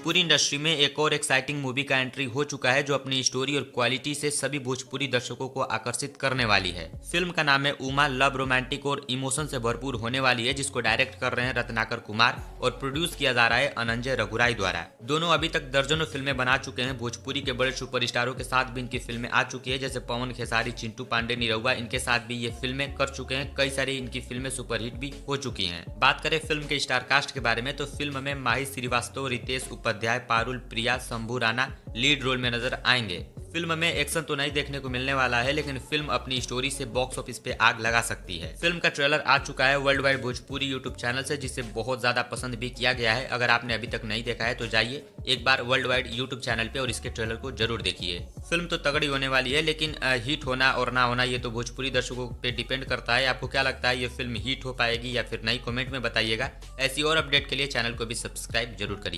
Bhojpuri industry में एक और एक्साइटिंग मूवी का एंट्री हो चुका है जो अपनी स्टोरी और क्वालिटी से सभी भोजपुरी दर्शकों को आकर्षित करने वाली है। फिल्म का नाम है उमा। लव, रोमांटिक और इमोशन से भरपूर होने वाली है, जिसको डायरेक्ट कर रहे हैं रत्नाकर कुमार और प्रोड्यूस किया जा रहा है अनंजय रघुराई द्वारा। दोनों अभी तक दर्जनों फिल्में बना चुके हैं। भोजपुरी के बड़े सुपरस्टारों के साथ भी इनकी फिल्में आ चुकी है, जैसे पवन खेसारी, चिंटू पांडे, निरहुआ, इनके साथ भी ये फिल्में कर चुके हैं। कई सारी इनकी फिल्में सुपरहिट भी हो चुकी हैं। बात करें फिल्म के स्टार कास्ट के बारे में तो फिल्म में माही श्रीवास्तव, रितेश उपाध्याय, पारुल, प्रिया, शंभू राणा लीड रोल में नजर आएंगे। फिल्म में एक्शन तो नहीं देखने को मिलने वाला है, लेकिन फिल्म अपनी स्टोरी से बॉक्स ऑफिस पे आग लगा सकती है। फिल्म का ट्रेलर आ चुका है world wide Bhojpuri YouTube channel से, जिसे बहुत ज्यादा पसंद भी किया गया है। अगर आपने अभी तक नहीं देखा है तो जाइए एक बार वर्ल्ड वाइड यूट्यूब चैनल पे और इसके ट्रेलर को जरूर देखिए। फिल्म तो तगड़ी होने वाली है, लेकिन हिट होना और ना होना ये तो भोजपुरी दर्शकों पे डिपेंड करता है। आपको क्या लगता है, ये फिल्म हिट हो पाएगी या फिर नहीं? कमेंट में बताइएगा। ऐसी और अपडेट के लिए चैनल को भी सब्सक्राइब जरूर करिए।